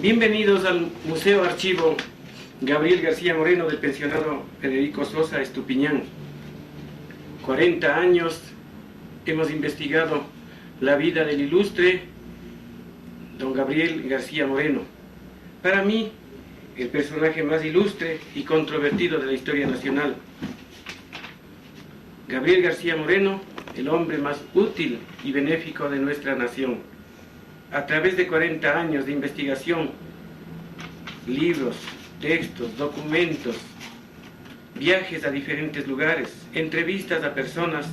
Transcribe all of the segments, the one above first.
Bienvenidos al Museo Archivo Gabriel García Moreno del pensionado Federico Sosa Estupiñán. 40 años hemos investigado la vida del ilustre don Gabriel García Moreno. Para mí, el personaje más ilustre y controvertido de la historia nacional. Gabriel García Moreno, el hombre más útil y benéfico de nuestra nación. A través de 40 años de investigación, libros, textos, documentos, viajes a diferentes lugares, entrevistas a personas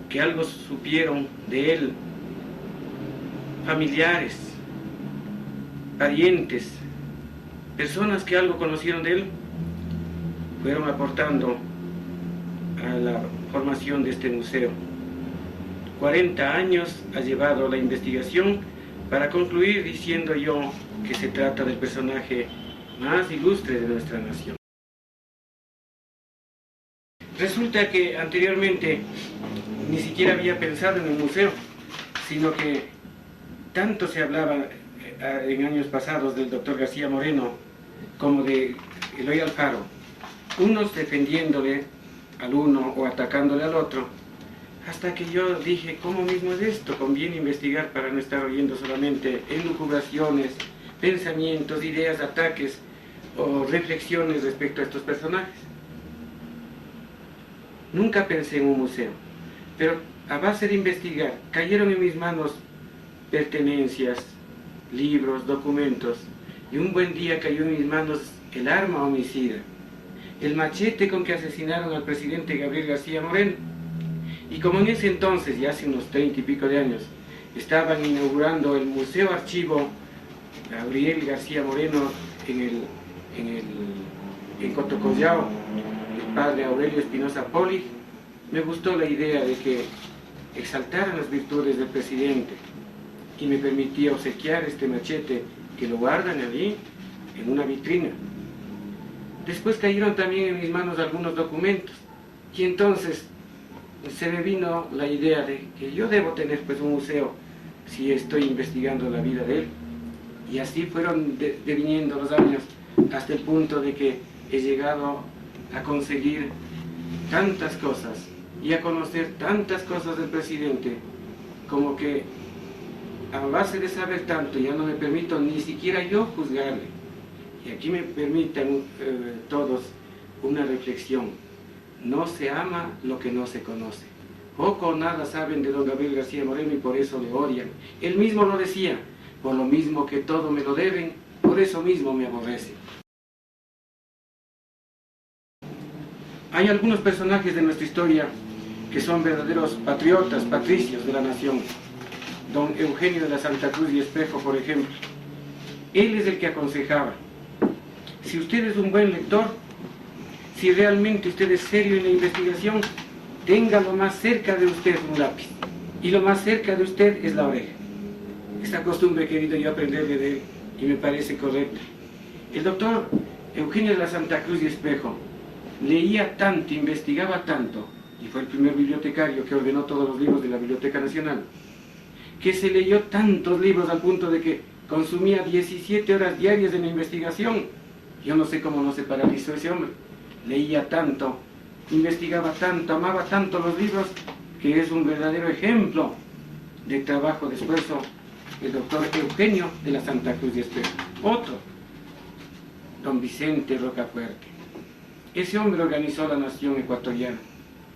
que algo supieron de él, familiares, parientes, personas que algo conocieron de él, fueron aportando a la formación de este museo. 40 años ha llevado la investigación para concluir diciendo yo que se trata del personaje más ilustre de nuestra nación. Resulta que anteriormente ni siquiera había pensado en un museo, sino que tanto se hablaba en años pasados del doctor García Moreno como de Eloy Alfaro, unos defendiéndole al uno o atacándole al otro, hasta que yo dije, ¿cómo mismo es esto? Conviene investigar para no estar oyendo solamente elucubraciones, pensamientos, ideas, ataques o reflexiones respecto a estos personajes. Nunca pensé en un museo, pero a base de investigar, cayeron en mis manos pertenencias, libros, documentos, y un buen día cayó en mis manos el arma homicida, el machete con que asesinaron al presidente Gabriel García Moreno. Y como en ese entonces, ya hace unos 30 y pico de años, estaban inaugurando el Museo Archivo Gabriel García Moreno en Cotocollao, el padre Aurelio Espinosa Poli, me gustó la idea de que exaltaran las virtudes del presidente y me permitía obsequiar este machete que lo guardan allí en una vitrina. Después cayeron también en mis manos algunos documentos y entonces se me vino la idea de que yo debo tener pues un museo si estoy investigando la vida de él. Y así fueron deviniendo los años hasta el punto de que he llegado a conseguir tantas cosas y a conocer tantas cosas del presidente, como que a base de saber tanto ya no me permito ni siquiera yo juzgarle. Y aquí me permiten todos una reflexión. No se ama lo que no se conoce. Poco o nada saben de don Gabriel García Moreno y por eso le odian. Él mismo lo decía, por lo mismo que todo me lo deben, por eso mismo me aborrecen. Hay algunos personajes de nuestra historia que son verdaderos patriotas, patricios de la nación. Don Eugenio de la Santa Cruz y Espejo, por ejemplo. Él es el que aconsejaba: si usted es un buen lector, si realmente usted es serio en la investigación, tenga lo más cerca de usted un lápiz, y lo más cerca de usted es la oreja. Esta costumbre he querido yo aprenderle de él, y me parece correcta. El doctor Eugenio de la Santa Cruz y Espejo leía tanto, investigaba tanto, y fue el primer bibliotecario que ordenó todos los libros de la Biblioteca Nacional, que se leyó tantos libros al punto de que consumía 17 horas diarias en la investigación. Yo no sé cómo no se paralizó ese hombre. Leía tanto, investigaba tanto, amaba tanto los libros, que es un verdadero ejemplo de trabajo, de esfuerzo, el doctor Eugenio de la Santa Cruz de Espejo. Otro, don Vicente Rocafuerte. Ese hombre organizó la nación ecuatoriana.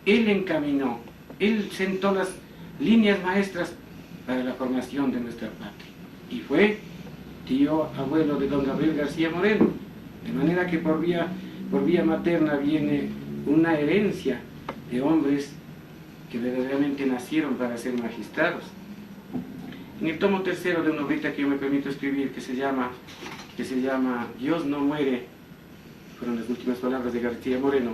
Él encaminó, él sentó las líneas maestras para la formación de nuestra patria. Y fue tío abuelo de don Gabriel García Moreno. De manera que por vía materna viene una herencia de hombres que verdaderamente nacieron para ser magistrados. En el tomo tercero de una obrita que yo me permito escribir, que se llama Dios no muere, fueron las últimas palabras de García Moreno,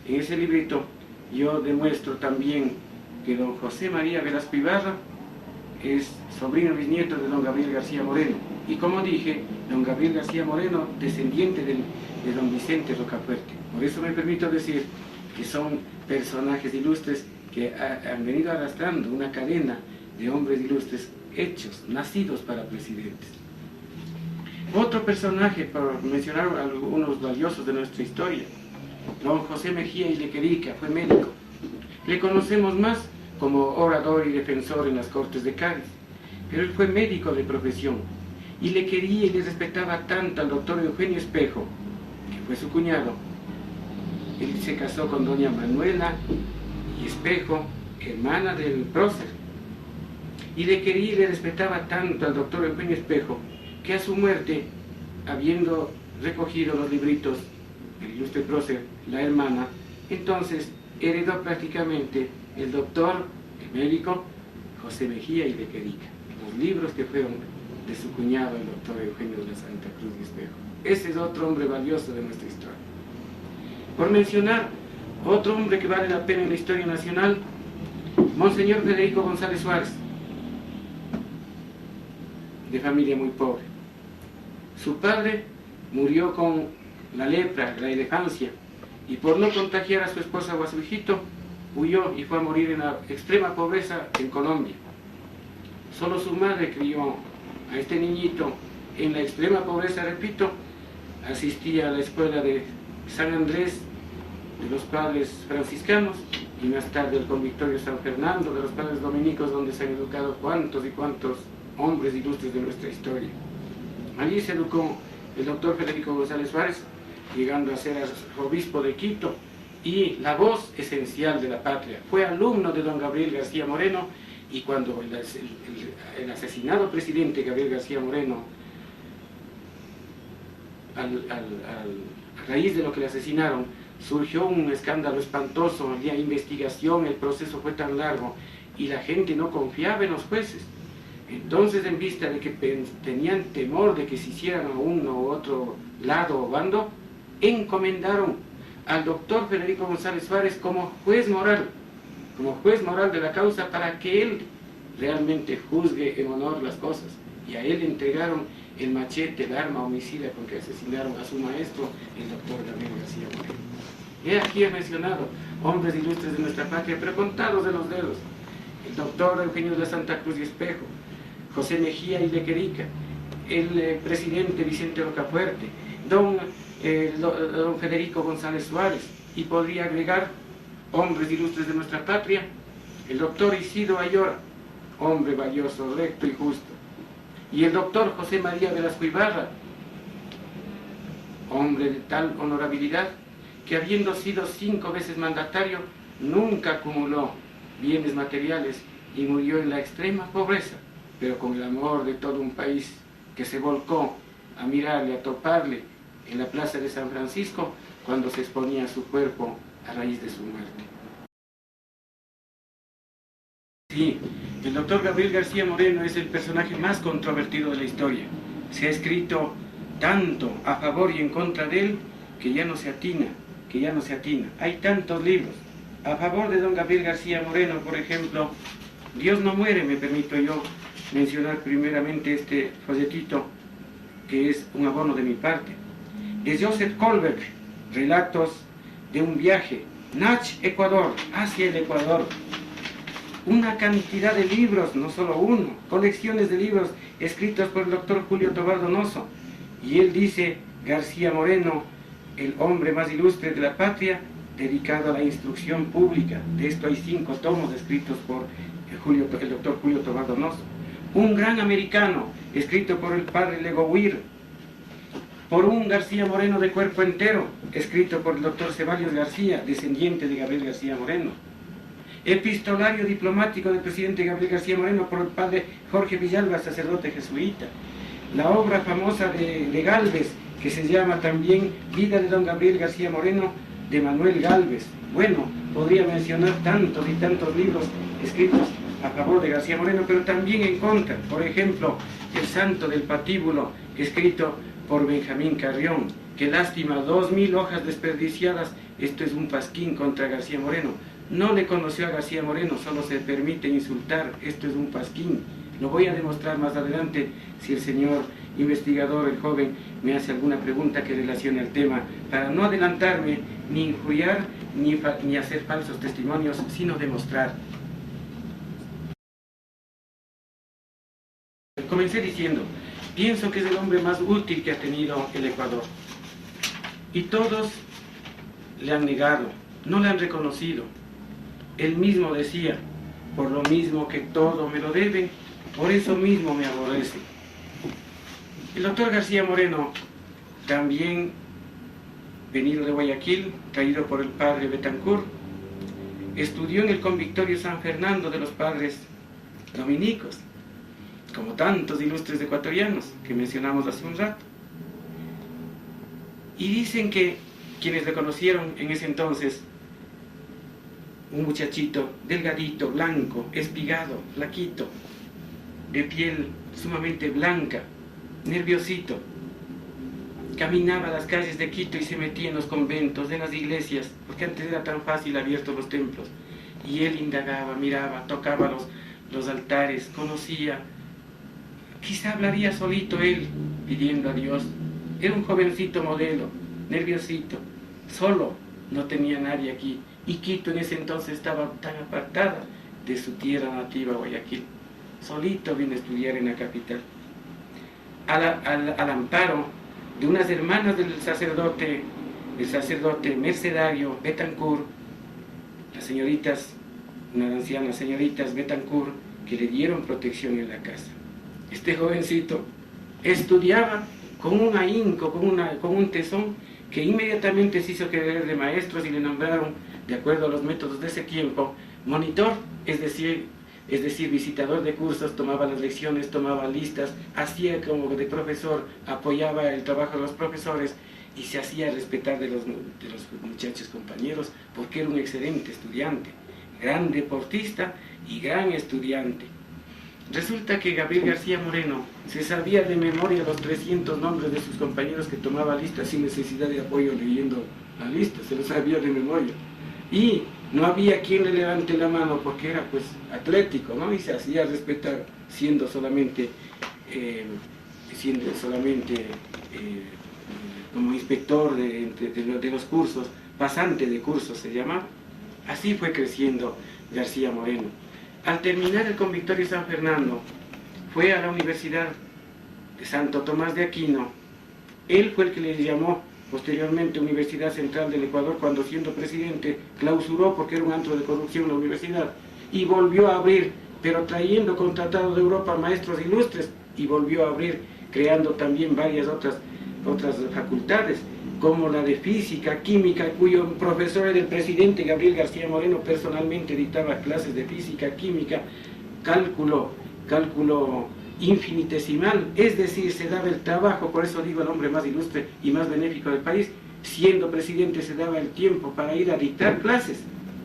en ese librito yo demuestro también que don José María Velasco Ibarra es sobrino bisnieto de don Gabriel García Moreno. Y como dije, don Gabriel García Moreno, descendiente de don Vicente Rocafuerte. Por eso me permito decir que son personajes ilustres que han venido arrastrando una cadena de hombres ilustres hechos, nacidos para presidentes. Otro personaje, por mencionar algunos valiosos de nuestra historia, don José Mejía y Lequerica, fue médico. Le conocemos más como orador y defensor en las Cortes de Cádiz, pero él fue médico de profesión y le quería y le respetaba tanto al doctor Eugenio Espejo, que fue su cuñado. Él se casó con doña Manuela y Espejo, hermana del prócer, y le quería y le respetaba tanto al doctor Eugenio Espejo, que a su muerte, habiendo recogido los libritos del ilustre prócer, la hermana, entonces heredó prácticamente el doctor, el médico, José Mejía y Lequerica, los libros que fueron de su cuñado, el doctor Eugenio de la Santa Cruz y Espejo. Ese es otro hombre valioso de nuestra historia. Por mencionar otro hombre que vale la pena en la historia nacional, Monseñor Federico González Suárez, de familia muy pobre. Su padre murió con la lepra, la elefancia, y por no contagiar a su esposa o a su hijito, huyó y fue a morir en la extrema pobreza en Colombia. Solo su madre crió a este niñito en la extrema pobreza, repito. Asistía a la escuela de San Andrés de los padres franciscanos y más tarde al convictorio San Fernando de los padres dominicos, donde se han educado cuantos y cuantos hombres ilustres de nuestra historia. Allí se educó el doctor Federico González Suárez, llegando a ser obispo de Quito y la voz esencial de la patria. Fue alumno de don Gabriel García Moreno, y cuando el asesinado presidente Gabriel García Moreno, a raíz de lo que le asesinaron, surgió un escándalo espantoso, había investigación, el proceso fue tan largo y la gente no confiaba en los jueces. Entonces, en vista de que tenían temor de que se hicieran a uno u otro lado o bando, encomendaron al doctor Federico González Suárez como juez moral de la causa, para que él realmente juzgue en honor las cosas. Y a él le entregaron el machete, el arma homicida con que asesinaron a su maestro, el doctor Gabriel García Moreno. He aquí he mencionado hombres ilustres de nuestra patria, pero contados de los dedos: el doctor Eugenio de la Santa Cruz y Espejo, José Mejía y Lequerica, el presidente Vicente Rocafuerte, don Federico González Suárez, y podría agregar hombres ilustres de nuestra patria, el doctor Isidro Ayora, hombre valioso, recto y justo, y el doctor José María Velasco Ibarra, hombre de tal honorabilidad que, habiendo sido 5 veces mandatario, nunca acumuló bienes materiales y murió en la extrema pobreza, pero con el amor de todo un país que se volcó a mirarle, a toparle en la plaza de San Francisco cuando se exponía su cuerpo a raíz de su muerte. Sí, el doctor Gabriel García Moreno es el personaje más controvertido de la historia. Se ha escrito tanto a favor y en contra de él que ya no se atina. Hay tantos libros. A favor de don Gabriel García Moreno, por ejemplo, Dios no muere, me permito yo mencionar primeramente este folletito, que es un abono de mi parte. Es Joseph Kohlberg, Relatos de un viaje, Nach, Ecuador, hacia el Ecuador. Una cantidad de libros, no solo uno, colecciones de libros escritos por el doctor Julio Tobar Donoso. Y él dice: García Moreno, el hombre más ilustre de la patria, dedicado a la instrucción pública. De esto hay 5 tomos escritos por el doctor Julio Tobar Donoso. Un gran americano, escrito por el padre Legowir. Por un García Moreno de cuerpo entero, escrito por el doctor Ceballos García, descendiente de Gabriel García Moreno. Epistolario diplomático del presidente Gabriel García Moreno por el padre Jorge Villalba, sacerdote jesuita. La obra famosa de Gálvez, que se llama también Vida de don Gabriel García Moreno, de Manuel Gálvez. Bueno, podría mencionar tantos y tantos libros escritos a favor de García Moreno, pero también en contra. Por ejemplo, El Santo del Patíbulo, escrito por Benjamín Carrión. Qué lástima, 2000 hojas desperdiciadas. Esto es un pasquín contra García Moreno. No le conoció a García Moreno, solo se permite insultar. Esto es un pasquín. Lo voy a demostrar más adelante si el señor investigador, el joven, me hace alguna pregunta que relacione al tema, para no adelantarme, ni injuriar, ni hacer falsos testimonios, sino demostrar. Comencé diciendo, Pienso que es el hombre más útil que ha tenido el Ecuador. Y todos le han negado, no le han reconocido. Él mismo decía, por lo mismo que todo me lo deben, por eso mismo me aborrecen. El doctor García Moreno, también venido de Guayaquil, traído por el padre Betancourt, estudió en el convictorio San Fernando de los padres dominicos, como tantos ilustres ecuatorianos que mencionamos hace un rato. Y dicen que quienes le conocieron en ese entonces, un muchachito delgadito, blanco, espigado, flaquito, de piel sumamente blanca, nerviosito, caminaba a las calles de Quito y se metía en los conventos, en las iglesias, porque antes era tan fácil abiertos los templos, y él indagaba, miraba, tocaba los altares, conocía, quizá hablaría solito él, pidiendo a Dios. Era un jovencito modelo, nerviosito, solo, no tenía nadie aquí, y Quito en ese entonces estaba tan apartada de su tierra nativa, Guayaquil. Solito vino a estudiar en la capital. Al amparo de unas hermanas del sacerdote mercedario Betancourt, las señoritas, unas ancianas señoritas Betancourt, que le dieron protección en la casa. Este jovencito estudiaba con un ahínco, con un tesón, que inmediatamente se hizo querer de maestros y le nombraron, de acuerdo a los métodos de ese tiempo, monitor, es decir, visitador de cursos, tomaba las lecciones, tomaba listas, hacía como de profesor, apoyaba el trabajo de los profesores y se hacía respetar de los muchachos compañeros, porque era un excelente estudiante, gran deportista y gran estudiante. Resulta que Gabriel García Moreno se sabía de memoria los 300 nombres de sus compañeros que tomaba listas sin necesidad de apoyo leyendo la lista, se los sabía de memoria. Y no había quien le levante la mano porque era pues atlético, ¿no? Y se hacía respetar siendo solamente como inspector de los cursos, pasante de cursos se llamaba. Así fue creciendo García Moreno. Al terminar el convictorio San Fernando, fue a la Universidad de Santo Tomás de Aquino. Él fue el que le llamó posteriormente Universidad Central del Ecuador, cuando siendo presidente clausuró porque era un antro de corrupción la universidad, y volvió a abrir, pero trayendo con tratado de Europa maestros ilustres, y volvió a abrir, creando también varias otras facultades, como la de física, química, cuyo profesor era el presidente Gabriel García Moreno, personalmente dictaba clases de física, química, cálculo infinitesimal, es decir, se daba el trabajo, por eso digo el hombre más ilustre y más benéfico del país, siendo presidente se daba el tiempo para ir a dictar clases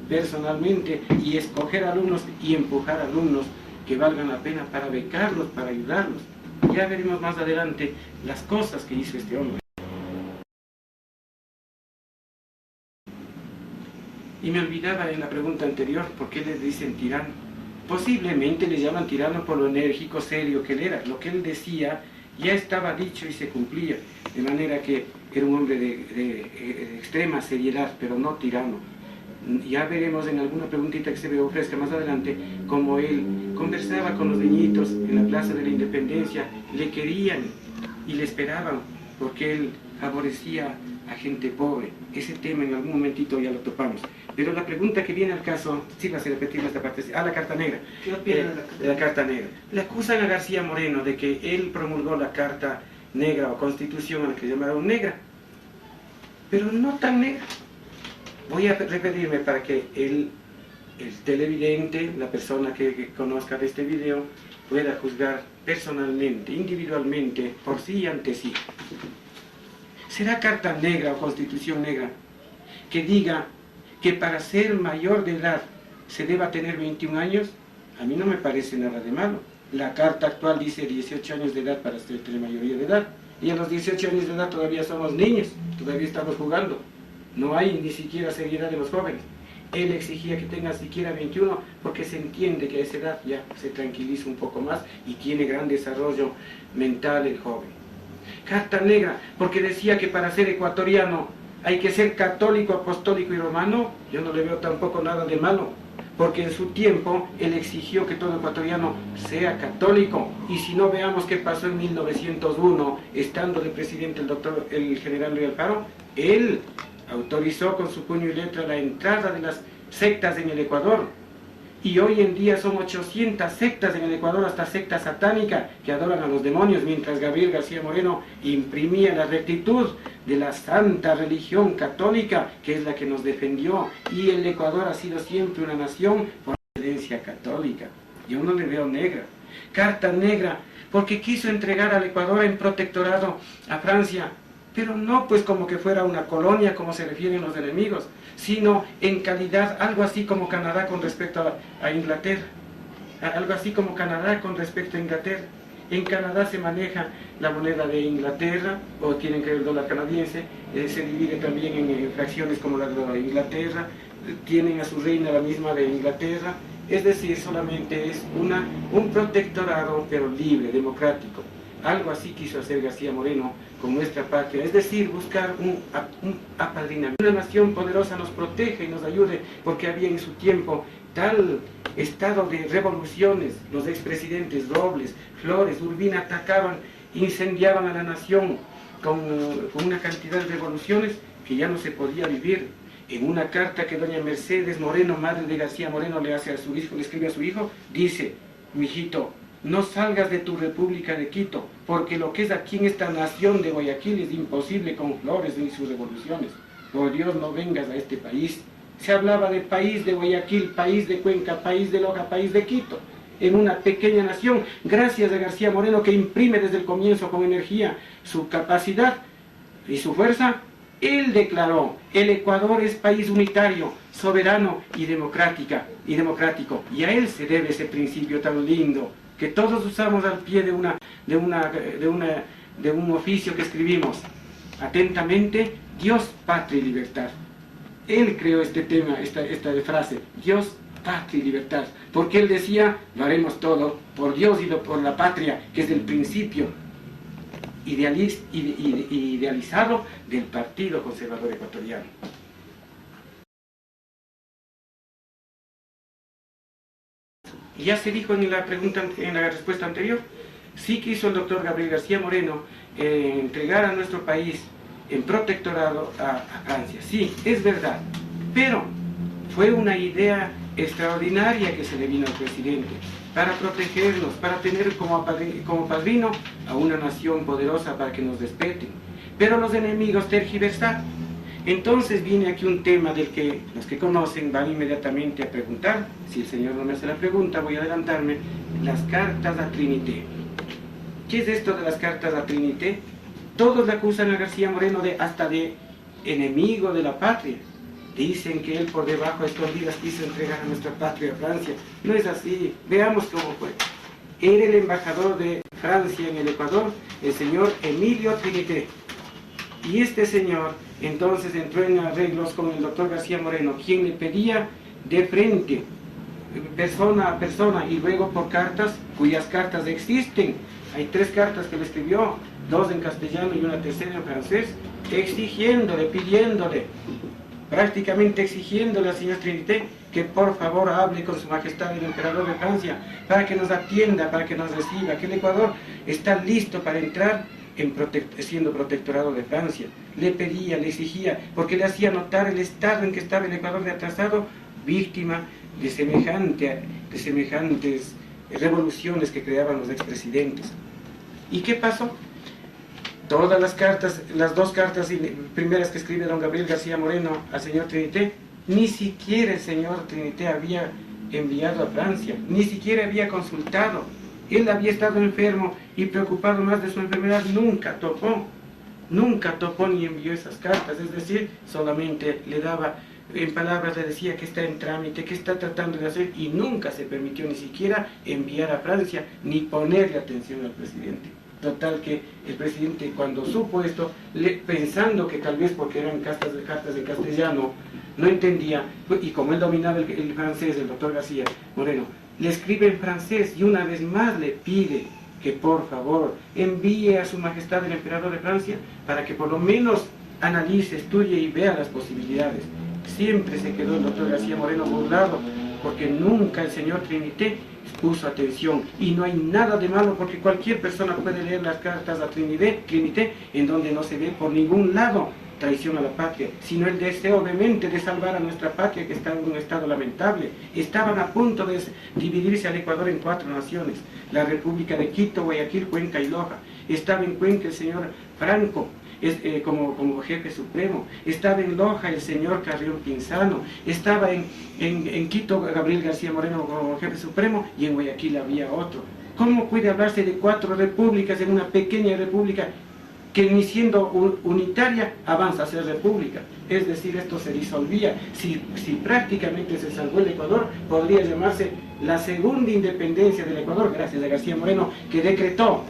personalmente y escoger alumnos y empujar alumnos que valgan la pena para becarlos, para ayudarlos. Ya veremos más adelante las cosas que hizo este hombre. Y me olvidaba en la pregunta anterior, ¿por qué le dicen tirano? Posiblemente le llaman tirano por lo enérgico, serio que él era. Lo que él decía ya estaba dicho y se cumplía, de manera que era un hombre de extrema seriedad, pero no tirano. Ya veremos en alguna preguntita que se me ofrezca más adelante, cómo él conversaba con los niñitos en la Plaza de la Independencia, le querían y le esperaban, porque él favorecía a gente pobre. Ese tema en algún momentito ya lo topamos. Pero la pregunta que viene al caso, sí vas a repetir esta parte, la Carta Negra. ¿Qué opina de la Carta Negra? Le acusan a García Moreno de que él promulgó la Carta Negra o Constitución, a la que llamaron negra, pero no tan negra. Voy a repetirme para que el televidente, la persona que conozca de este video, pueda juzgar personalmente, individualmente, por sí y ante sí. ¿Será Carta Negra o Constitución Negra que diga que para ser mayor de edad se deba tener 21 años? A mí no me parece nada de malo. La carta actual dice 18 años de edad para tener mayoría de edad. Y a los 18 años de edad todavía somos niños, todavía estamos jugando. No hay ni siquiera seriedad de los jóvenes. Él exigía que tengan siquiera 21 porque se entiende que a esa edad ya se tranquiliza un poco más y tiene gran desarrollo mental el joven. Carta Negra, porque decía que para ser ecuatoriano hay que ser católico, apostólico y romano. Yo no le veo tampoco nada de malo, porque en su tiempo él exigió que todo ecuatoriano sea católico, y si no, veamos qué pasó en 1901, estando de presidente el general Luis Alfaro. Él autorizó con su puño y letra la entrada de las sectas en el Ecuador, y hoy en día son 800 sectas en el Ecuador, hasta secta satánica, que adoran a los demonios, mientras Gabriel García Moreno imprimía la rectitud de la santa religión católica, que es la que nos defendió, y el Ecuador ha sido siempre una nación por excelencia católica. Yo no le veo negra, carta negra, porque quiso entregar al Ecuador en protectorado a Francia, pero no pues como que fuera una colonia, como se refieren los enemigos, sino en calidad, algo así como Canadá con respecto a Inglaterra, algo así como Canadá con respecto a Inglaterra. En Canadá se maneja la moneda de Inglaterra, o tienen que el dólar canadiense, se divide también en fracciones como la de Inglaterra, tienen a su reina la misma de Inglaterra, es decir, solamente es un protectorado, pero libre, democrático. Algo así quiso hacer García Moreno con nuestra patria, es decir, buscar un apadrinamiento. Una nación poderosa nos protege y nos ayude, porque había en su tiempo tal estado de revoluciones. Los expresidentes Robles, Flores, Urbina atacaban, incendiaban a la nación con una cantidad de revoluciones que ya no se podía vivir. En una carta que doña Mercedes Moreno, madre de García Moreno, le hace a su hijo, le escribe a su hijo, dice: mijito, no salgas de tu República de Quito, porque lo que es aquí en esta nación de Guayaquil es imposible con Flores ni sus revoluciones. Por Dios, no vengas a este país. Se hablaba de país de Guayaquil, país de Cuenca, país de Loja, país de Quito, en una pequeña nación, gracias a García Moreno, que imprime desde el comienzo con energía su capacidad y su fuerza. Él declaró: el Ecuador es país unitario, soberano y democrático, y a él se debe ese principio tan lindo que todos usamos al pie de un oficio que escribimos: atentamente, Dios, patria y libertad. Él creó este tema, esta frase: Dios, patria y libertad, porque él decía: lo haremos todo por Dios y por la patria, que es el principio idealizado del Partido Conservador Ecuatoriano. Y ya se dijo en la respuesta anterior, sí quiso el doctor Gabriel García Moreno entregar a nuestro país en protectorado a Francia. Sí, es verdad, pero fue una idea extraordinaria que se le vino al presidente, para protegernos, para tener como padrino a una nación poderosa, para que nos respeten. Pero los enemigos tergiversaron. Entonces viene aquí un tema del que los que conocen van inmediatamente a preguntar. Si el señor no me hace la pregunta, voy a adelantarme. Las cartas a Trinité. ¿Qué es esto de las cartas a Trinité? Todos le acusan a García Moreno hasta de enemigo de la patria. Dicen que él por debajo de escondidas quiso entregar a nuestra patria a Francia. No es así. Veamos cómo fue. Era el embajador de Francia en el Ecuador, el señor Emilio Trinité. Y este señor entonces entró en arreglos con el doctor García Moreno, quien le pedía de frente, persona a persona, y luego por cartas, cuyas cartas existen. Hay 3 cartas que le escribió, 2 en castellano y una tercera en francés, exigiéndole, pidiéndole, prácticamente exigiéndole al señor Trinité que por favor hable con su majestad el emperador de Francia, para que nos atienda, para que nos reciba, que el Ecuador está listo para entrar siendo protectorado de Francia. Le pedía, le exigía, porque le hacía notar el estado en que estaba el Ecuador de atrasado, víctima de semejantes revoluciones que creaban los expresidentes. ¿Y qué pasó? Todas las cartas, las 2 cartas primeras que escribe don Gabriel García Moreno al señor Trinité, ni siquiera el señor Trinité había enviado a Francia, ni siquiera había consultado. Él había estado enfermo y preocupado más de su enfermedad, nunca topó ni envió esas cartas. Es decir, solamente le daba, en palabras le decía que está en trámite, que está tratando de hacer, y nunca se permitió ni siquiera enviar a Francia, ni ponerle atención al presidente. Total que el presidente, cuando supo esto, pensando que tal vez porque eran cartas en castellano, no entendía, y como él dominaba el francés, el doctor García Moreno, le escribe en francés y una vez más le pide que por favor envíe a su majestad el emperador de Francia para que por lo menos analice, estudie y vea las posibilidades. Siempre se quedó el doctor García Moreno burlado porque nunca el señor Trinité puso atención, y no hay nada de malo porque cualquier persona puede leer las cartas a Trinité en donde no se ve por ningún lado traición a la patria, sino el deseo obviamente de salvar a nuestra patria que está en un estado lamentable. Estaban a punto de dividirse al Ecuador en 4 naciones, la República de Quito, Guayaquil, Cuenca y Loja. Estaba en Cuenca el señor Franco como jefe supremo, estaba en Loja el señor Carrión Pinzano, estaba en Quito Gabriel García Moreno como jefe supremo, y en Guayaquil había otro. ¿Cómo puede hablarse de 4 repúblicas en una pequeña república que ni siendo unitaria avanza a ser república? Es decir, esto se disolvía. Si prácticamente se salvó el Ecuador, podría llamarse la segunda independencia del Ecuador, gracias a García Moreno, que decretó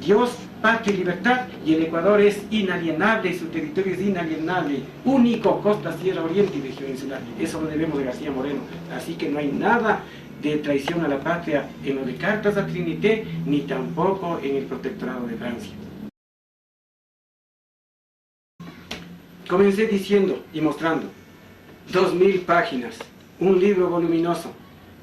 Dios, patria y libertad, y el Ecuador es inalienable, y su territorio es inalienable, único, costa, sierra, oriente y región insular. Eso lo debemos de García Moreno. Así que no hay nada de traición a la patria en lo de cartas a Trinité, ni tampoco en el protectorado de Francia. Comencé diciendo y mostrando 2000 páginas, un libro voluminoso,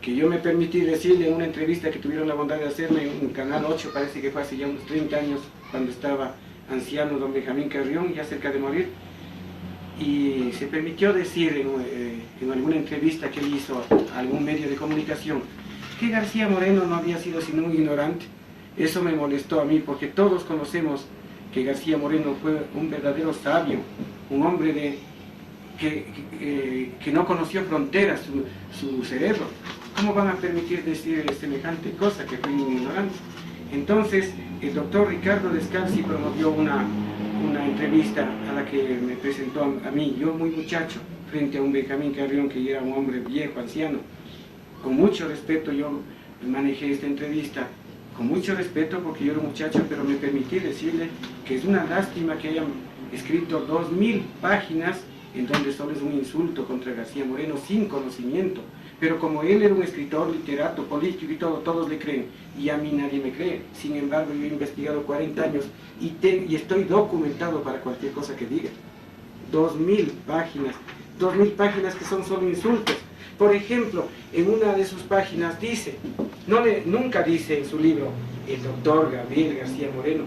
que yo me permití decirle en una entrevista que tuvieron la bondad de hacerme en Canal 8, parece que fue hace ya unos 30 años, cuando estaba anciano don Benjamín Carrión, ya cerca de morir, y se permitió decir en alguna entrevista que él hizo a algún medio de comunicación que García Moreno no había sido sino un ignorante. Eso me molestó a mí, porque todos conocemos que García Moreno fue un verdadero sabio, un hombre que no conoció fronteras, su cerebro. ¿Cómo van a permitir decir semejante cosa, que fue un ignorante? Entonces, el doctor Ricardo Descalzi promovió una entrevista a la que me presentó a mí, yo muy muchacho, frente a un Benjamín Carrión que era un hombre viejo, anciano. Con mucho respeto yo manejé esta entrevista, con mucho respeto porque yo era un muchacho, pero me permití decirle que es una lástima que hayan escrito 2000 páginas en donde solo es un insulto contra García Moreno sin conocimiento. Pero como él era un escritor, literato, político y todo, todos le creen, y a mí nadie me cree. Sin embargo, yo he investigado 40 años y estoy documentado para cualquier cosa que diga. 2000 páginas que son solo insultos. Por ejemplo, en una de sus páginas dice, nunca dice en su libro, el doctor Gabriel García Moreno,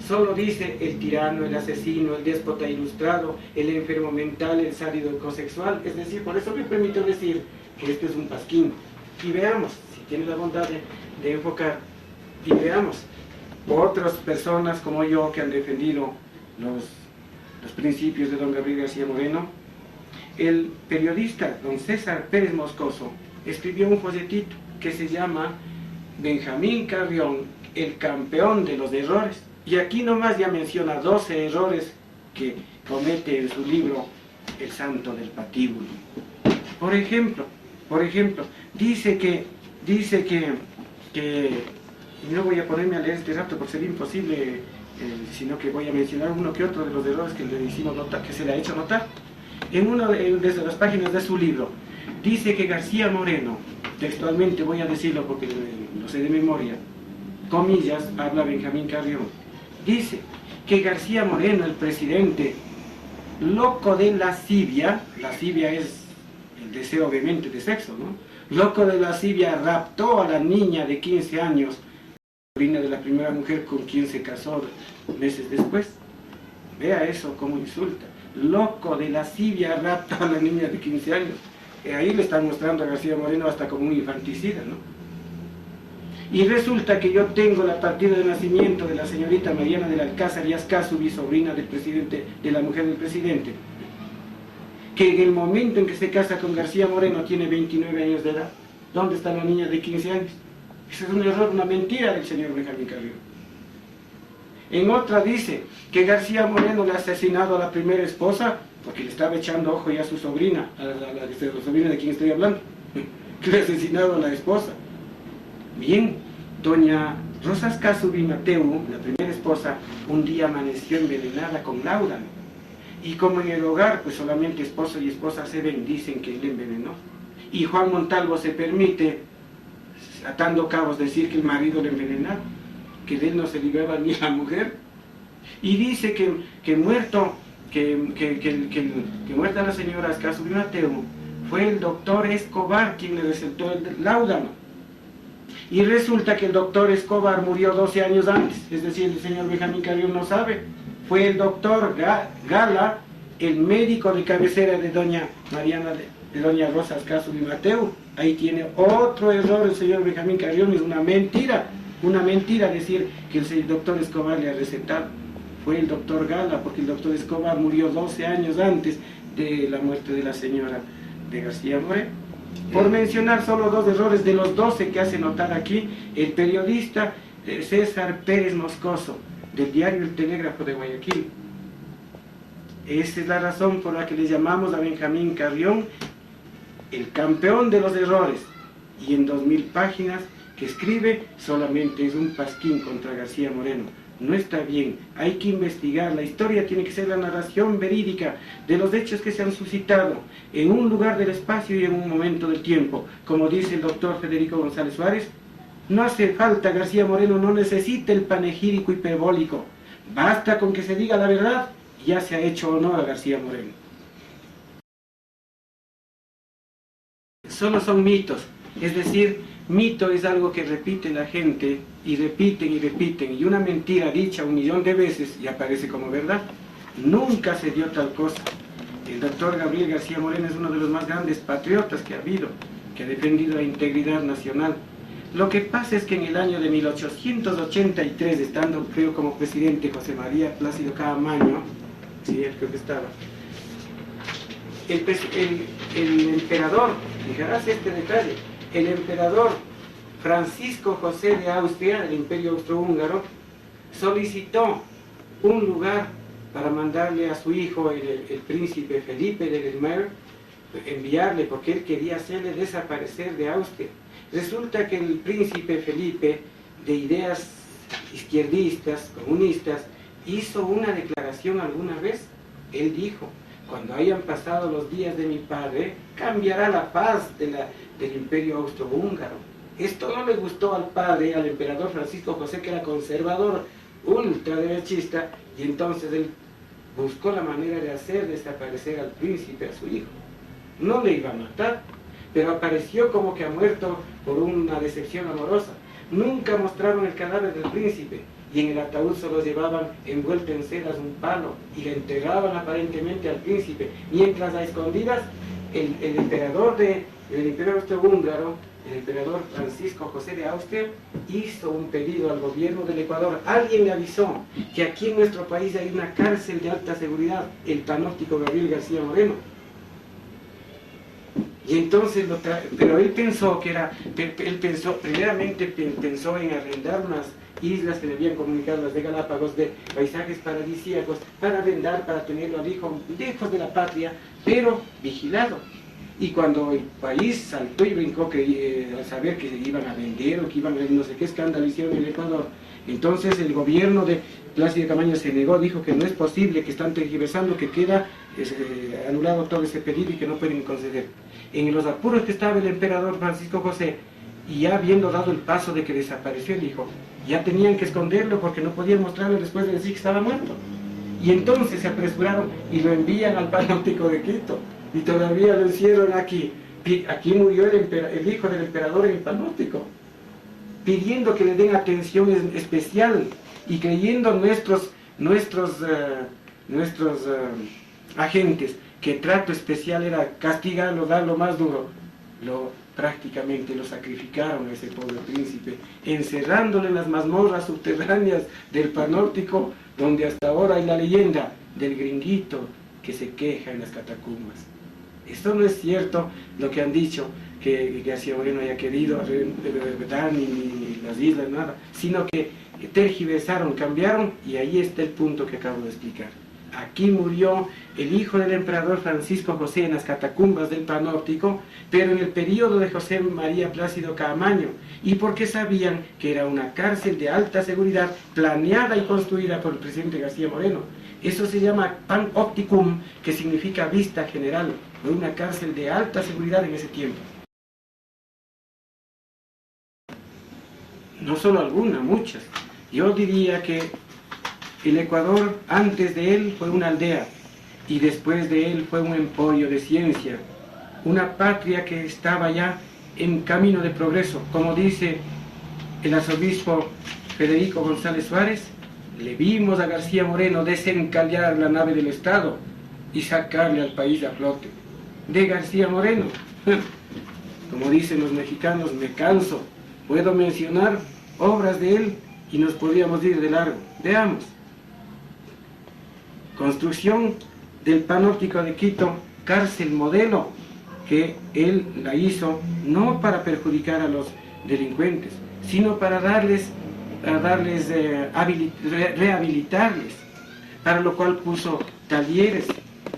solo dice el tirano, el asesino, el déspota ilustrado, el enfermo mental, el sádico ecosexual. Es decir, por eso me permito decir que este es un pasquín. Y veamos, si tiene la bondad de enfocar, y veamos otras personas como yo que han defendido los principios de don Gabriel García Moreno. El periodista don César Pérez Moscoso escribió un folletito que se llama Benjamín Carrión, el campeón de los errores. Y aquí nomás ya menciona 12 errores que comete en su libro El Santo del Patíbulo. Por ejemplo, dice que y no voy a ponerme a leer este rato porque sería imposible, sino que voy a mencionar uno que otro de los errores que le hicimos notar, que se le ha hecho notar. En una de las páginas de su libro, dice que García Moreno, textualmente voy a decirlo porque lo sé de memoria, comillas, habla Benjamín Carrión, dice que García Moreno, el presidente, loco de lascivia es el deseo obviamente de sexo, ¿no? Loco de lascivia, raptó a la niña de 15 años, sobrina de la primera mujer con quien se casó meses después. Vea eso como insulta. Loco de lascivia, raptó a la niña de 15 años. Ahí le están mostrando a García Moreno hasta como un infanticida, ¿no? Y resulta que yo tengo la partida de nacimiento de la señorita Mariana del Alcázar y Ascasubi, sobrina del presidente, de la mujer del presidente, que en el momento en que se casa con García Moreno tiene 29 años de edad. ¿Dónde está la niña de 15 años? Eso es un error, una mentira del señor Benjamín Carrión. En otra dice que García Moreno le ha asesinado a la primera esposa porque le estaba echando ojo ya a su sobrina, a la sobrina de quien estoy hablando, que le ha asesinado a la esposa. Bien, doña Rosa Ascasubi Mateu, la primera esposa, un día amaneció envenenada con láudano. Y como en el hogar, pues solamente esposo y esposa se ven, dicen que él envenenó. Y Juan Montalvo se permite, atando cabos, decir que el marido le envenenaba, que de él no se libraba ni la mujer. Y dice que muerta la señora Ascasubi Mateu, fue el doctor Escobar quien le recetó el láudano. Y resulta que el doctor Escobar murió 12 años antes, es decir, el señor Benjamín Carrión no sabe. Fue el doctor Gala, el médico de cabecera de doña Mariana, de doña Rosa Ascaso y Mateo. Ahí tiene otro error el señor Benjamín Carrión, es una mentira decir que el doctor Escobar le ha recetado. Fue el doctor Gala, porque el doctor Escobar murió 12 años antes de la muerte de la señora de García Moreno. Por mencionar solo 2 errores de los 12 que hace notar aquí el periodista César Pérez Moscoso, del diario El Telégrafo de Guayaquil. Esa es la razón por la que le llamamos a Benjamín Carrión el campeón de los errores, y en 2000 páginas que escribe solamente es un pasquín contra García Moreno. No está bien, hay que investigar, la historia tiene que ser la narración verídica de los hechos que se han suscitado en un lugar del espacio y en un momento del tiempo. Como dice el doctor Federico González Suárez, no hace falta, García Moreno no necesita el panegírico hiperbólico, basta con que se diga la verdad, ya se ha hecho honor a García Moreno. Solo son mitos, es decir, mito es algo que repite la gente y repiten, y una mentira dicha 1 millón de veces y aparece como verdad. Nunca se dio tal cosa. El doctor Gabriel García Moreno es uno de los más grandes patriotas que ha habido, que ha defendido la integridad nacional. Lo que pasa es que en el año de 1883, estando creo como presidente José María Plácido Caamaño, sí, él creo que estaba, el emperador, fijarás este detalle, el emperador Francisco José de Austria, del Imperio Austrohúngaro, solicitó un lugar para mandarle a su hijo, el príncipe Felipe de Lesmer, enviarle, porque él quería hacerle desaparecer de Austria. Resulta que el príncipe Felipe, de ideas izquierdistas, comunistas, hizo una declaración alguna vez. Él dijo: cuando hayan pasado los días de mi padre, cambiará la paz del Imperio Austrohúngaro. Esto no le gustó al padre, al emperador Francisco José, que era conservador, ultraderechista, y entonces él buscó la manera de hacer desaparecer al príncipe, a su hijo. No le iba a matar, pero apareció como que ha muerto por una decepción amorosa. Nunca mostraron el cadáver del príncipe, y en el ataúd solo llevaban envuelto en sedas un palo, y le enterraban aparentemente al príncipe, mientras a escondidas el emperador del Imperio Austrohúngaro, el emperador Francisco José de Austria, hizo un pedido al gobierno del Ecuador. Alguien le avisó que aquí en nuestro país hay una cárcel de alta seguridad, el panóptico Gabriel García Moreno. Y entonces, pero él pensó que era, primeramente pensó en arrendar unas islas que le habían comunicado, las de Galápagos, de paisajes paradisíacos, para arrendar, para tenerlo al hijo, lejos de la patria, pero vigilado. Y cuando el país saltó y brincó al saber que se iban a vender o que iban a no sé qué escándalo hicieron en el Ecuador, entonces el gobierno de Plácido Caamaño se negó, dijo que no es posible, que están tergiversando, que queda anulado todo ese pedido y que no pueden conceder. En los apuros que estaba el emperador Francisco José, y ya habiendo dado el paso de que desapareció el hijo, ya tenían que esconderlo porque no podían mostrarlo después de decir que estaba muerto. Y entonces se apresuraron y lo envían al Panóptico de Quito. Y todavía lo hicieron aquí. Aquí murió el hijo del emperador en el Panóptico, pidiendo que le den atención especial y creyendo nuestros agentes que trato especial era castigarlo, darlo más duro. Prácticamente lo sacrificaron a ese pobre príncipe, encerrándolo en las mazmorras subterráneas del Panóptico, donde hasta ahora hay la leyenda del gringuito que se queja en las catacumbas. Esto no es cierto lo que han dicho, que García Moreno haya querido dar ni las islas, nada, sino que tergiversaron, cambiaron, y ahí está el punto que acabo de explicar. Aquí murió el hijo del emperador Francisco José en las catacumbas del Panóptico, pero en el periodo de José María Plácido Caamaño, y porque sabían que era una cárcel de alta seguridad planeada y construida por el presidente García Moreno. Eso se llama panopticum, que significa vista general. Fue una cárcel de alta seguridad en ese tiempo. No solo alguna, muchas. Yo diría que el Ecuador, antes de él, fue una aldea, y después de él fue un emporio de ciencia, una patria que estaba ya en camino de progreso. Como dice el arzobispo Federico González Suárez, le vimos a García Moreno desencallar la nave del Estado y sacarle al país a flote. De García Moreno, como dicen los mexicanos, me canso. Puedo mencionar obras de él y nos podríamos ir de largo. Veamos. Construcción del Panóptico de Quito, cárcel modelo, que él la hizo no para perjudicar a los delincuentes, sino para rehabilitarles, para lo cual puso talleres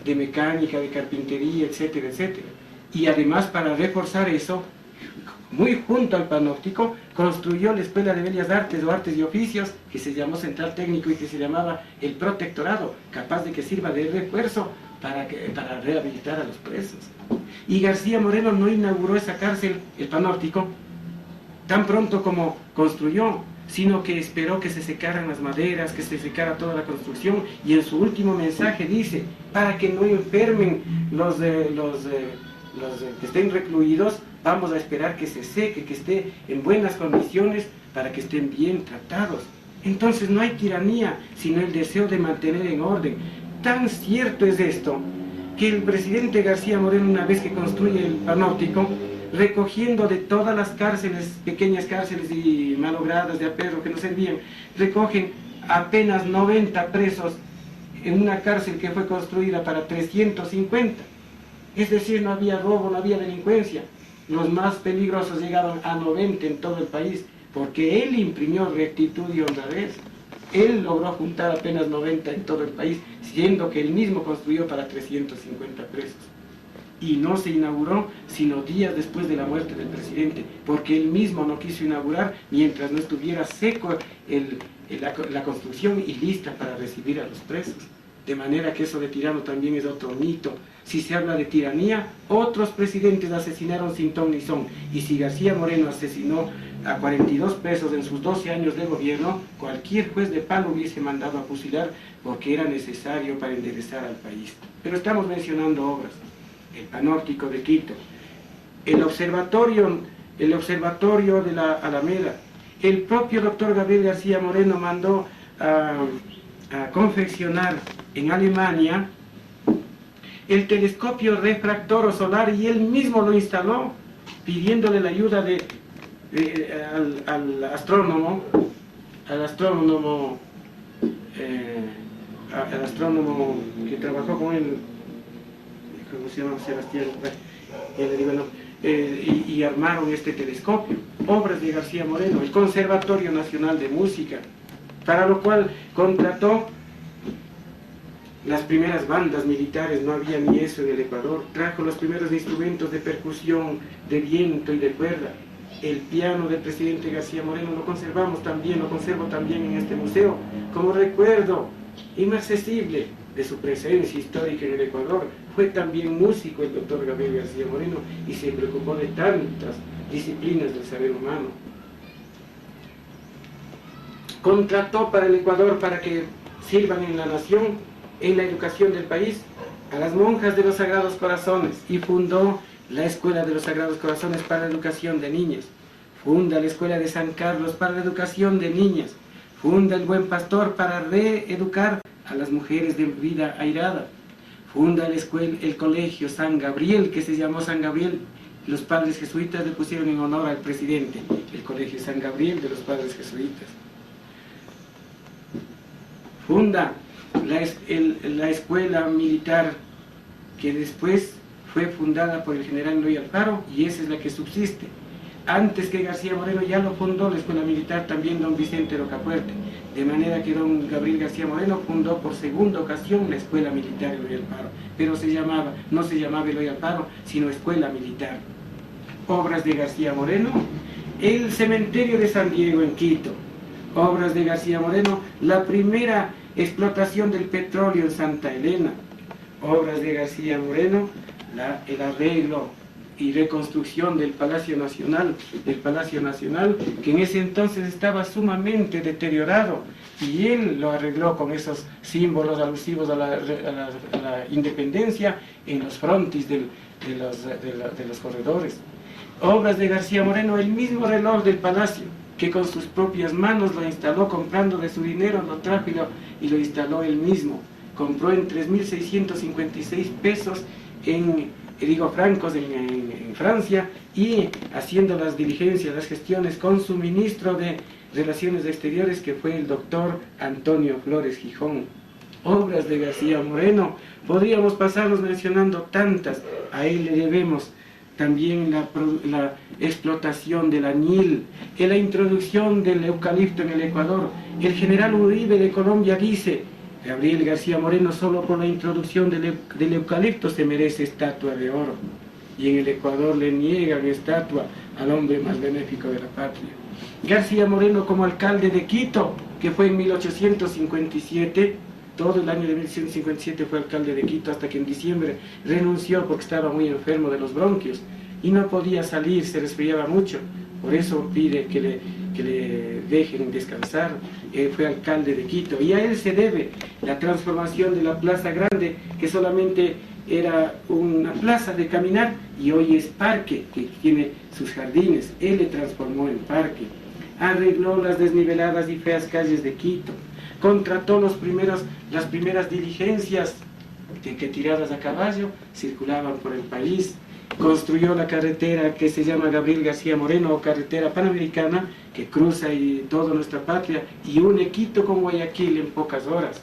de mecánica, de carpintería, etcétera, etcétera. Y además, para reforzar eso, muy junto al Panóptico, construyó la Escuela de Bellas Artes o Artes y Oficios, que se llamó Central Técnico y que se llamaba el Protectorado, capaz de que sirva de refuerzo para rehabilitar a los presos. Y García Moreno no inauguró esa cárcel, el Panóptico, tan pronto como construyó, sino que esperó que se secaran las maderas, que se secara toda la construcción, y en su último mensaje dice, para que no enfermen los que estén recluidos, vamos a esperar que se seque, que esté en buenas condiciones para que estén bien tratados. Entonces no hay tiranía, sino el deseo de mantener en orden. Tan cierto es esto, que el presidente García Moreno, una vez que construye el Panóptico, recogiendo de todas las cárceles, pequeñas cárceles y malogradas de aperro que no servían, recogen apenas 90 presos en una cárcel que fue construida para 350. Es decir, no había robo, no había delincuencia. Los más peligrosos llegaron a 90 en todo el país, porque él imprimió rectitud y honradez. Él logró juntar apenas 90 en todo el país, siendo que él mismo construyó para 350 presos. Y no se inauguró sino días después de la muerte del presidente, porque él mismo no quiso inaugurar mientras no estuviera seco la construcción y lista para recibir a los presos. De manera que eso de tirano también es otro mito. Si se habla de tiranía, otros presidentes asesinaron sin ton ni son. Y si García Moreno asesinó a 42 presos en sus 12 años de gobierno, cualquier juez de paz lo hubiese mandado a fusilar porque era necesario para enderezar al país. Pero estamos mencionando obras. El Panóptico de Quito, el observatorio de la Alameda. El propio doctor Gabriel García Moreno mandó a confeccionar en Alemania el telescopio refractor solar y él mismo lo instaló, pidiéndole la ayuda al astrónomo que trabajó con él, ¿cómo se llama? Sebastián, y armaron este telescopio. Obras de García Moreno, el Conservatorio Nacional de Música, para lo cual contrató las primeras bandas militares, no había ni eso en el Ecuador, trajo los primeros instrumentos de percusión, de viento y de cuerda. El piano del presidente García Moreno lo conservo también en este museo, como recuerdo inaccesible de su presencia histórica en el Ecuador. Fue también músico el doctor Gabriel García Moreno y se preocupó de tantas disciplinas del saber humano. Contrató para el Ecuador para que sirvan en la nación, en la educación del país, a las monjas de los Sagrados Corazones y fundó la Escuela de los Sagrados Corazones para la educación de niñas. Funda la Escuela de San Carlos para la educación de niñas. Funda el Buen Pastor para reeducar a las mujeres de vida airada. Funda el Colegio San Gabriel, que se llamó San Gabriel. Los padres jesuitas le pusieron en honor al presidente, el Colegio San Gabriel de los padres jesuitas. Funda la escuela militar que después fue fundada por el general Eloy Alfaro y esa es la que subsiste. Antes que García Moreno ya lo fundó la escuela militar también don Vicente Rocafuerte, de manera que don Gabriel García Moreno fundó por segunda ocasión la escuela militar Eloy Alfaro, pero no se llamaba Eloy Alfaro, sino escuela militar. Obras de García Moreno, el cementerio de San Diego en Quito. Obras de García Moreno, la primera explotación del petróleo en Santa Elena. Obras de García Moreno, el arreglo y reconstrucción del Palacio Nacional, que en ese entonces estaba sumamente deteriorado, y él lo arregló con esos símbolos alusivos a la independencia en los frontis de los corredores. Obras de García Moreno, el mismo reloj del palacio, que con sus propias manos lo instaló, comprando de su dinero, lo trajo y lo instaló él mismo. Compró en 3.656 pesos francos en Francia, y haciendo las diligencias, las gestiones con su ministro de Relaciones Exteriores, que fue el doctor Antonio Flores Gijón. Obras de García Moreno, podríamos pasarnos mencionando tantas. A él le debemos también la explotación del añil, la introducción del eucalipto en el Ecuador. El general Uribe de Colombia dice: Gabriel García Moreno, solo por la introducción del eucalipto se merece estatua de oro. Y en el Ecuador le niegan estatua al hombre más benéfico de la patria. García Moreno, como alcalde de Quito, que fue en 1857, todo el año de 1857 fue alcalde de Quito, hasta que en diciembre renunció porque estaba muy enfermo de los bronquios y no podía salir, se resfriaba mucho. Por eso pide que le dejen descansar. Fue alcalde de Quito, y a él se debe la transformación de la Plaza Grande, que solamente era una plaza de caminar y hoy es parque, que tiene sus jardines. Él le transformó en parque. Arregló las desniveladas y feas calles de Quito, contrató las primeras diligencias que tiradas a caballo circulaban por el país. Construyó la carretera que se llama Gabriel García Moreno, o carretera panamericana, que cruza toda nuestra patria y une Quito con Guayaquil en pocas horas.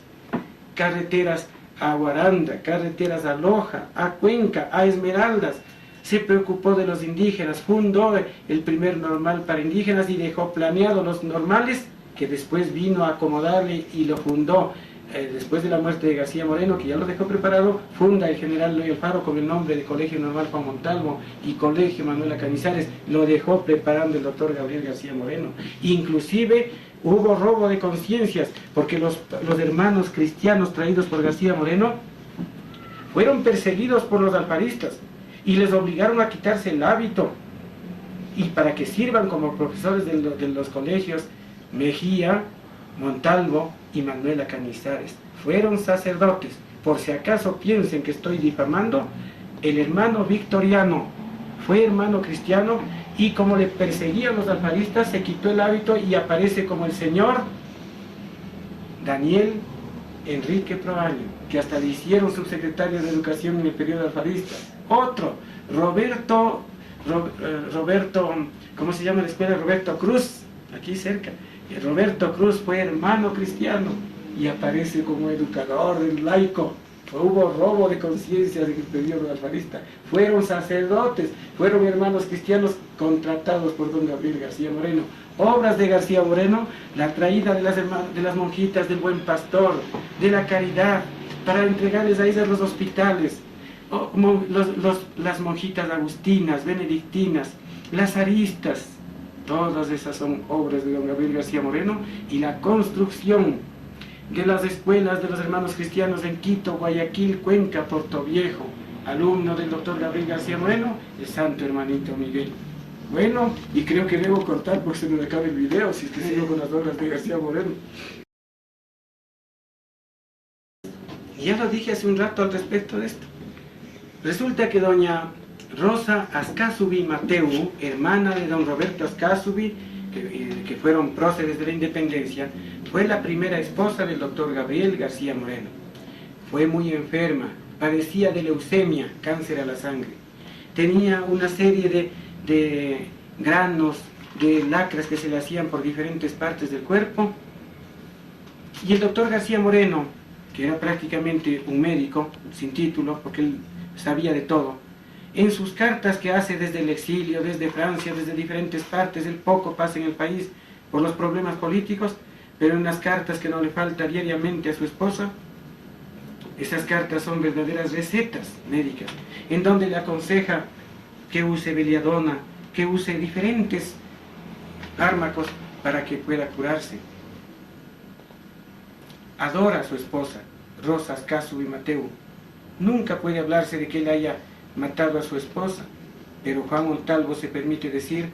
Carreteras a Guaranda, carreteras a Loja, a Cuenca, a Esmeraldas. Se preocupó de los indígenas, fundó el primer normal para indígenas y dejó planeados los normales, que después vino a acomodarle y lo fundó. Después de la muerte de García Moreno, que ya lo dejó preparado, funda el general Eloy Alfaro con el nombre de Colegio Normal Juan Montalvo y Colegio Manuela Cañizares. Lo dejó preparando el doctor Gabriel García Moreno. Inclusive hubo robo de conciencias, porque los hermanos cristianos traídos por García Moreno fueron perseguidos por los alfaristas y les obligaron a quitarse el hábito, y para que sirvan como profesores de los colegios Mejía, Montalvo y Manuela Cañizares. Fueron sacerdotes. Por si acaso piensen que estoy difamando, el hermano Victoriano fue hermano cristiano, y como le perseguían los alfaristas, se quitó el hábito y aparece como el señor Daniel Enrique Proaño, que hasta le hicieron subsecretario de Educación en el periodo alfarista. Otro, Roberto, ¿cómo se llama la escuela? Roberto Cruz, aquí cerca. Roberto Cruz fue hermano cristiano y aparece como educador laico. Hubo robo de conciencias en el periodo alfarista. Fueron sacerdotes, fueron hermanos cristianos contratados por don Gabriel García Moreno. Obras de García Moreno: la traída de las monjitas del Buen Pastor, de la Caridad, para entregarles a ellas los hospitales, las monjitas agustinas, benedictinas, las aristas. Todas esas son obras de don Gabriel García Moreno, y la construcción de las escuelas de los hermanos cristianos en Quito, Guayaquil, Cuenca, Portoviejo. Alumno del doctor Gabriel García Moreno, el santo hermanito Miguel. Bueno, y creo que debo cortar porque se me acaba el video, si es que sigo con las obras de García Moreno. Ya lo dije hace un rato al respecto de esto. Resulta que doña Rosa Ascasubi Mateu, hermana de don Roberto Ascasubi, que fueron próceres de la independencia, fue la primera esposa del doctor Gabriel García Moreno. Fue muy enferma, padecía de leucemia, cáncer a la sangre. Tenía una serie de granos, de lacras que se le hacían por diferentes partes del cuerpo. Y el doctor García Moreno, que era prácticamente un médico sin título, porque él sabía de todo, en sus cartas que hace desde el exilio, desde Francia, desde diferentes partes, él poco pasa en el país por los problemas políticos, pero en las cartas que no le falta diariamente a su esposa, esas cartas son verdaderas recetas médicas, en donde le aconseja que use beliadona, que use diferentes fármacos para que pueda curarse. Adora a su esposa, Rosa Ascasubi Mateu. Nunca puede hablarse de que él haya matado a su esposa. pero Juan Montalvo se permite decir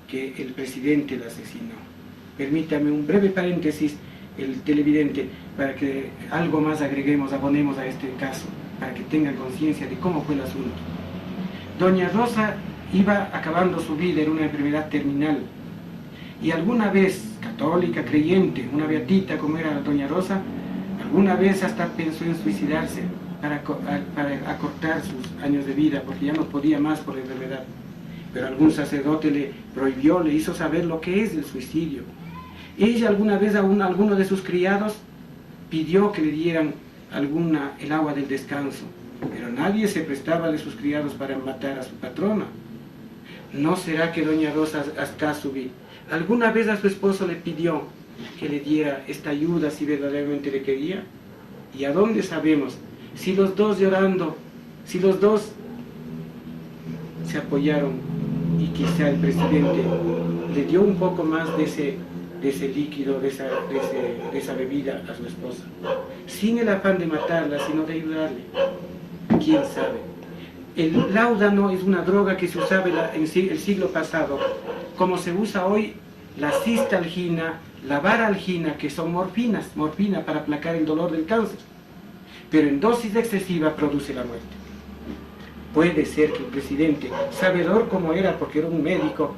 que el presidente la asesinó. Permítame un breve paréntesis, el televidente, para que algo más agreguemos, abonemos a este caso, para que tengan conciencia de cómo fue el asunto. Doña Rosa iba acabando su vida en una enfermedad terminal, y alguna vez, católica, creyente, una beatita como era Doña Rosa, alguna vez hasta pensó en suicidarse para acortar sus años de vida, porque ya no podía más por la enfermedad. Pero algún sacerdote le prohibió, le hizo saber lo que es el suicidio. Ella alguna vez a alguno de sus criados pidió que le dieran el agua del descanso, pero nadie se prestaba de sus criados para matar a su patrona. ¿No será que Doña Rosa Ascasubi alguna vez a su esposo le pidió que le diera esta ayuda si verdaderamente le quería? ¿Y a dónde sabemos? Si los dos llorando, si los dos se apoyaron y quizá el presidente le dio un poco más de ese líquido, de esa bebida a su esposa, sin el afán de matarla, sino de ayudarle. ¿Quién sabe? El láudano es una droga que se usaba en el siglo pasado, como se usa hoy la cistalgina, la varalgina, que son morfina para aplacar el dolor del cáncer, pero en dosis excesiva produce la muerte. Puede ser que el presidente, sabedor como era, porque era un médico,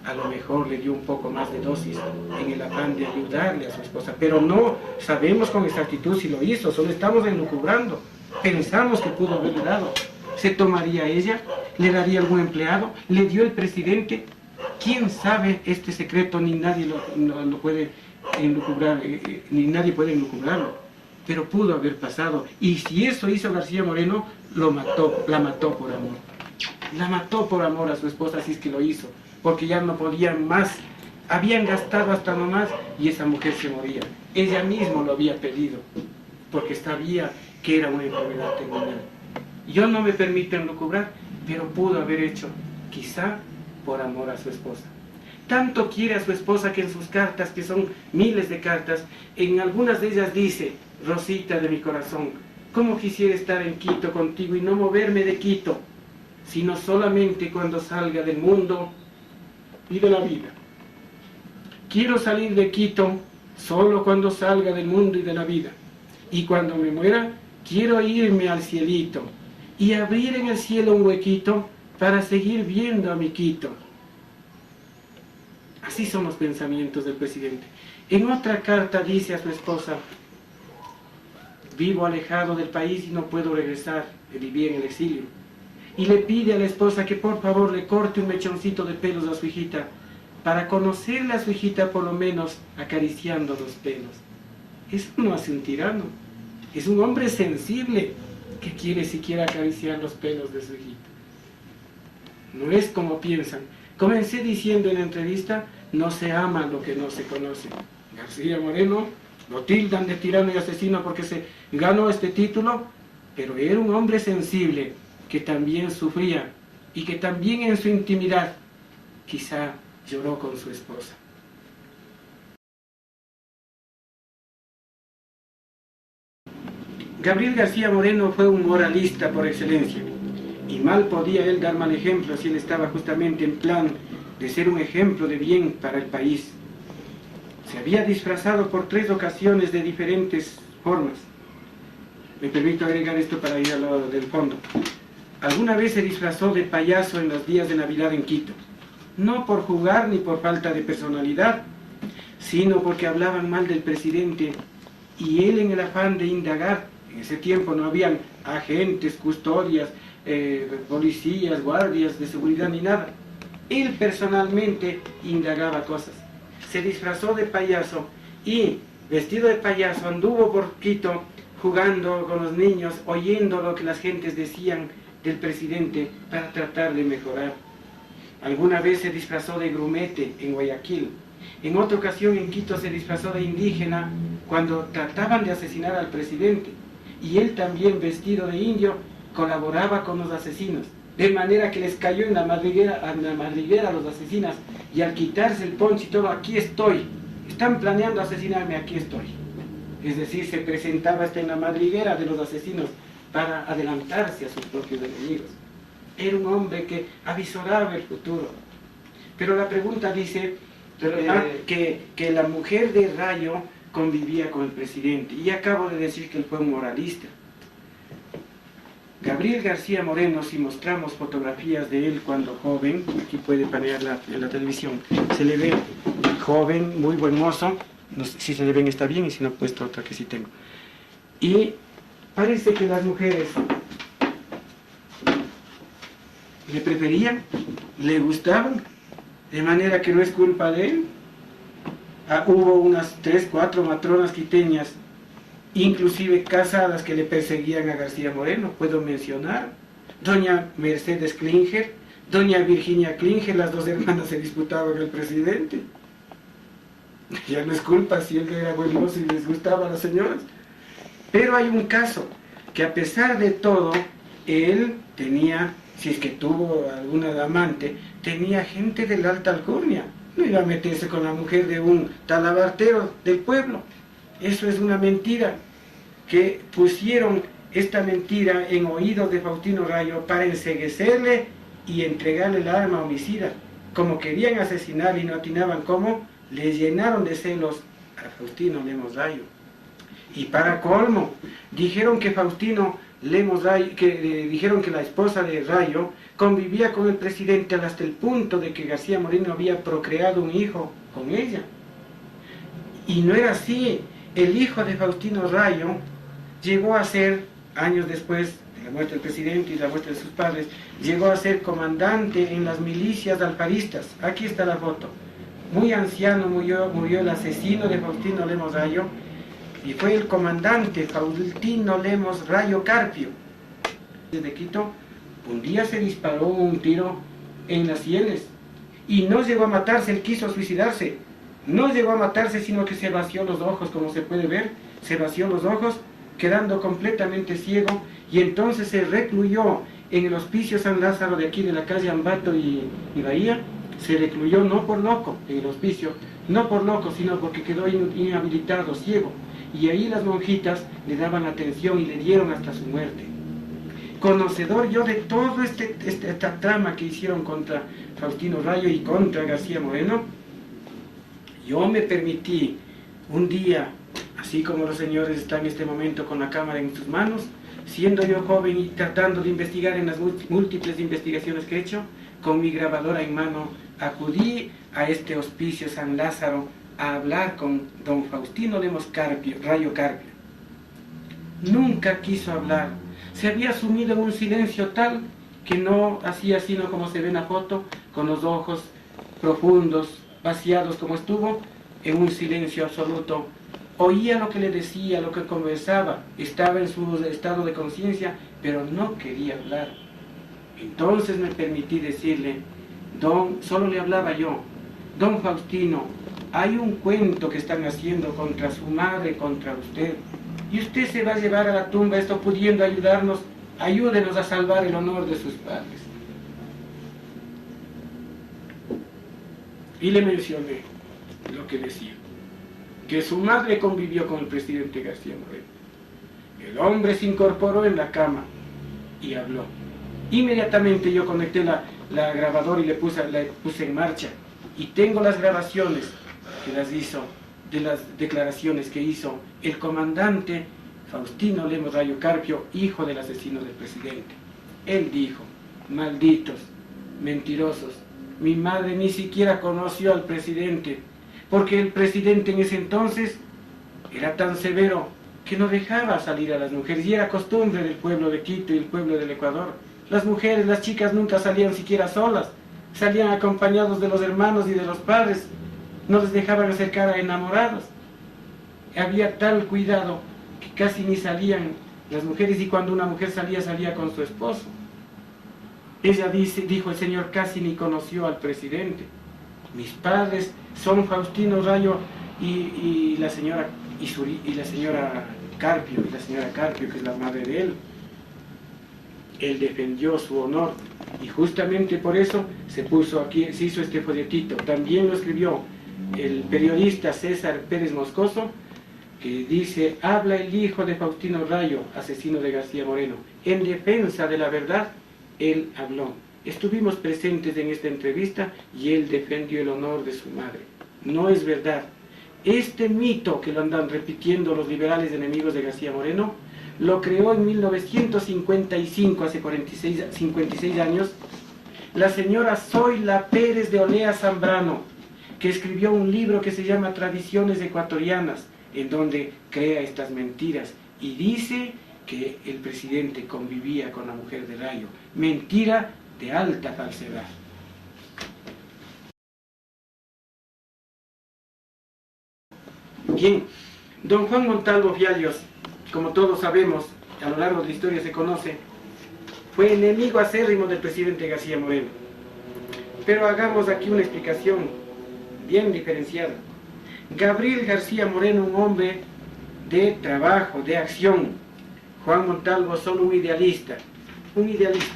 a lo mejor le dio un poco más de dosis en el afán de ayudarle a su esposa, pero no sabemos con exactitud si lo hizo, solo estamos elucubrando. Pensamos que pudo haberle dado. ¿Se tomaría ella? ¿Le daría algún empleado? ¿Le dio el presidente? ¿Quién sabe este secreto? Ni nadie lo puede elucubrar, ni nadie puede elucubrarlo. Pero pudo haber pasado. Y si eso hizo García Moreno, la mató por amor. La mató por amor a su esposa, si es que lo hizo, porque ya no podían más. Habían gastado hasta no más y esa mujer se moría. Ella misma lo había pedido, porque sabía que era una enfermedad terminal. Yo no me permito elucubrar, pero pudo haber hecho, quizá por amor a su esposa. Tanto quiere a su esposa que en sus cartas, que son miles de cartas, en algunas de ellas dice: Rosita de mi corazón, cómo quisiera estar en Quito contigo y no moverme de Quito, sino solamente cuando salga del mundo y de la vida. Quiero salir de Quito solo cuando salga del mundo y de la vida. Y cuando me muera, quiero irme al cielito y abrir en el cielo un huequito para seguir viendo a mi Quito. Así son los pensamientos del presidente. En otra carta dice a su esposa: vivo alejado del país y no puedo regresar, viví en el exilio. Y le pide a la esposa que por favor le corte un mechoncito de pelos a su hijita, para conocerle a su hijita por lo menos acariciando los pelos. Eso no hace un tirano, es un hombre sensible que quiere siquiera acariciar los pelos de su hijita. No es como piensan. Comencé diciendo en la entrevista: no se ama lo que no se conoce. García Moreno lo tildan de tirano y asesino porque se ganó este título, pero era un hombre sensible que también sufría y que también en su intimidad quizá lloró con su esposa. Gabriel García Moreno fue un moralista por excelencia, y mal podía él dar mal ejemplo si él estaba justamente en plan de ser un ejemplo de bien para el país. Se había disfrazado por 3 ocasiones de diferentes formas. Me permito agregar esto para ir al lado del fondo. Alguna vez se disfrazó de payaso en los días de Navidad en Quito, no por jugar ni por falta de personalidad, sino porque hablaban mal del presidente, y él, en el afán de indagar, en ese tiempo no habían agentes, custodias, policías, guardias de seguridad ni nada, él personalmente indagaba cosas. Se disfrazó de payaso y, vestido de payaso, anduvo por Quito jugando con los niños, oyendo lo que las gentes decían del presidente para tratar de mejorar. Alguna vez se disfrazó de grumete en Guayaquil. En otra ocasión en Quito se disfrazó de indígena cuando trataban de asesinar al presidente. Y él también, vestido de indio, colaboraba con los asesinos. De manera que les cayó en la madriguera a los asesinos, y al quitarse el poncho y todo: aquí estoy, están planeando asesinarme, aquí estoy. Es decir, se presentaba hasta en la madriguera de los asesinos para adelantarse a sus propios enemigos. era un hombre que avisoraba el futuro. Pero la pregunta dice que la mujer de Rayo convivía con el presidente, y acabo de decir que él fue un moralista. Gabriel García Moreno, si mostramos fotografías de él cuando joven, aquí puede panearla en la televisión, se le ve joven, muy buen mozo, no sé si se le ven está bien, y si no, puesto otra que sí tengo. Y parece que las mujeres le preferían, le gustaban, de manera que no es culpa de él. Hubo unas 3, 4 matronas quiteñas, inclusive casadas, que le perseguían a García Moreno. Puedo mencionar doña Mercedes Klinger, doña Virginia Klinger, las dos hermanas se disputaban el presidente. Ya no es culpa si él era buen mozo y les gustaba a las señoras. Pero hay un caso, que a pesar de todo, él tenía, si es que tuvo alguna amante, tenía gente de la alta alcurnia. No iba a meterse con la mujer de un talabartero del pueblo. Eso es una mentira, que pusieron esta mentira en oídos de Faustino Rayo para enceguecerle y entregarle el arma homicida. Como querían asesinar y no atinaban cómo, le llenaron de celos a Faustino Lemos Rayo. Y para colmo, dijeron que Faustino Lemos Rayo, dijeron que la esposa de Rayo convivía con el presidente hasta el punto de que García Moreno había procreado un hijo con ella. Y no era así. El hijo de Faustino Rayo llegó a ser, años después de la muerte del presidente y la muerte de sus padres, llegó a ser comandante en las milicias alfaristas. Aquí está la foto. Muy anciano murió el asesino de Faustino Lemos Rayo, y fue el comandante Faustino Lemos Rayo Carpio. Desde Quito, un día se disparó un tiro en las sienes, y no llegó a matarse, él quiso suicidarse. No llegó a matarse, sino que se vació los ojos, como se puede ver, se vació los ojos, quedando completamente ciego, y entonces se recluyó en el Hospicio San Lázaro de aquí de la calle Ambato y Bahía. Se recluyó no por loco en el hospicio, no por loco, sino porque quedó inhabilitado, ciego, y ahí las monjitas le daban atención y le dieron hasta su muerte. Conocedor yo de todo esta trama que hicieron contra Faustino Rayo y contra García Moreno, yo me permití un día, así como los señores están en este momento con la cámara en sus manos, siendo yo joven y tratando de investigar en las múltiples investigaciones que he hecho, con mi grabadora en mano, acudí a este Hospicio San Lázaro a hablar con don Faustino Lemos Rayo Carpio. Nunca quiso hablar, se había sumido en un silencio tal que no hacía sino como se ve en la foto, con los ojos profundos, vaciados como estuvo, en un silencio absoluto. Oía lo que le decía, lo que conversaba, estaba en su estado de conciencia, pero no quería hablar. Entonces me permití decirle, solo le hablaba yo, don Faustino, hay un cuento que están haciendo contra su madre, contra usted, y usted se va a llevar a la tumba esto pudiendo ayudarnos, ayúdenos a salvar el honor de sus padres. Y le mencioné lo que decía, que su madre convivió con el presidente García Moreno. El hombre se incorporó en la cama y habló. Inmediatamente yo conecté la grabadora y la puse en marcha, y tengo las grabaciones que las hizo, de las declaraciones que hizo el comandante Faustino Lemos Rayo Carpio, hijo del asesino del presidente. Él dijo, malditos, mentirosos, mi madre ni siquiera conoció al presidente, porque el presidente en ese entonces era tan severo que no dejaba salir a las mujeres, y era costumbre del pueblo de Quito y el pueblo del Ecuador. Las mujeres, las chicas nunca salían siquiera solas, salían acompañados de los hermanos y de los padres, no les dejaban acercar a enamorados. Había tal cuidado que casi ni salían las mujeres, y cuando una mujer salía, salía con su esposo. Ella dijo, el señor casi ni conoció al presidente. Mis padres son Faustino Rayo y la señora Carpio, que es la madre de él. Él defendió su honor, y justamente por eso se hizo este folletito. También lo escribió el periodista César Pérez Moscoso, que dice, habla el hijo de Faustino Rayo, asesino de García Moreno, en defensa de la verdad él habló. Estuvimos presentes en esta entrevista y él defendió el honor de su madre. No es verdad. Este mito que lo andan repitiendo los liberales enemigos de García Moreno, lo creó en 1955, hace 56 años, la señora Zoila Pérez de Olea Zambrano, que escribió un libro que se llama Tradiciones Ecuatorianas, en donde crea estas mentiras y dice que el presidente convivía con la mujer de Rayo. Mentira de alta falsedad. Bien, don Juan Montalvo Fiallos, como todos sabemos, a lo largo de la historia se conoce, fue enemigo acérrimo del presidente García Moreno. Pero hagamos aquí una explicación bien diferenciada. Gabriel García Moreno, un hombre de trabajo, de acción. Juan Montalvo, solo un idealista. Un idealista.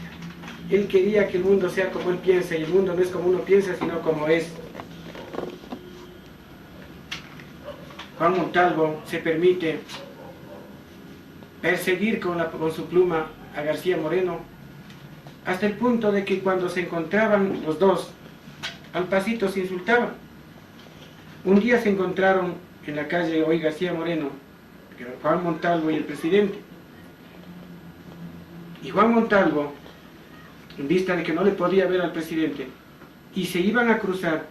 Él quería que el mundo sea como él piensa, y el mundo no es como uno piensa, sino como es. Juan Montalvo se permite perseguir con su pluma a García Moreno, hasta el punto de que cuando se encontraban los dos, al pasito se insultaban. Un día se encontraron en la calle hoy García Moreno, Juan Montalvo y el presidente. Y Juan Montalvo, en vista de que no le podía ver al presidente, y se iban a cruzar,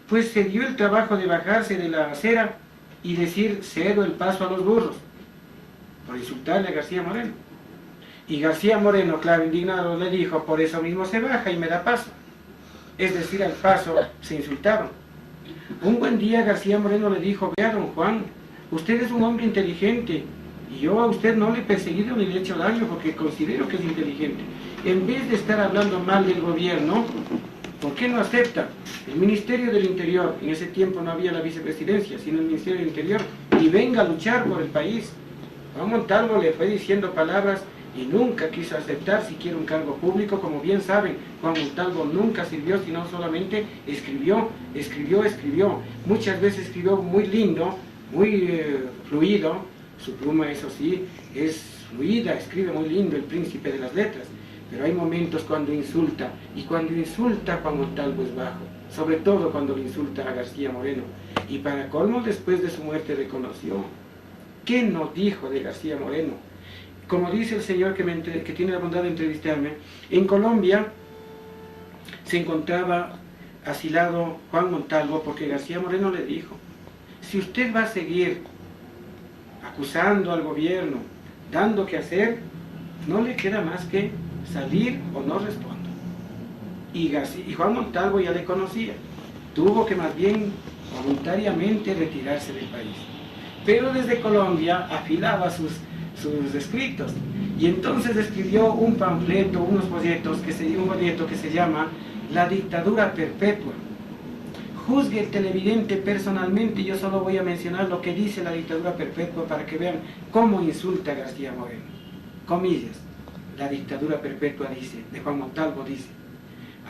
pues se dio el trabajo de bajarse de la acera y decir cedo el paso a los burros, por insultarle a García Moreno. Y García Moreno, claro, indignado, le dijo, por eso mismo se baja y me da paso. Es decir, al paso se insultaron. Un buen día García Moreno le dijo, vea don Juan, usted es un hombre inteligente, y yo a usted no le he perseguido ni le he hecho daño porque considero que es inteligente. En vez de estar hablando mal del gobierno, ¿por qué no acepta el Ministerio del Interior? En ese tiempo no había la vicepresidencia, sino el Ministerio del Interior, y venga a luchar por el país. Juan Montalvo le fue diciendo palabras y nunca quiso aceptar siquiera un cargo público. Como bien saben, Juan Montalvo nunca sirvió, sino solamente escribió. Muchas veces escribió muy lindo, muy fluido. Su pluma, eso sí, es fluida, escribe muy lindo, el príncipe de las letras. Pero hay momentos cuando insulta, y cuando insulta Juan Montalvo es bajo, sobre todo cuando le insulta a García Moreno. Y para colmo, después de su muerte reconoció. ¿Qué nos dijo de García Moreno? Como dice el señor que tiene la bondad de entrevistarme, en Colombia se encontraba asilado Juan Montalvo porque García Moreno le dijo, si usted va a seguir acusando al gobierno, dando que hacer, no le queda más que salir o no respondo. Y Juan Montalvo ya le conocía, tuvo que más bien voluntariamente retirarse del país. Pero desde Colombia afilaba sus escritos, y entonces escribió un panfleto, un folleto que se llama La dictadura perpetua. Juzgue el televidente personalmente, yo solo voy a mencionar lo que dice la dictadura perpetua para que vean cómo insulta a García Moreno. Comillas, la dictadura perpetua dice, de Juan Montalvo dice,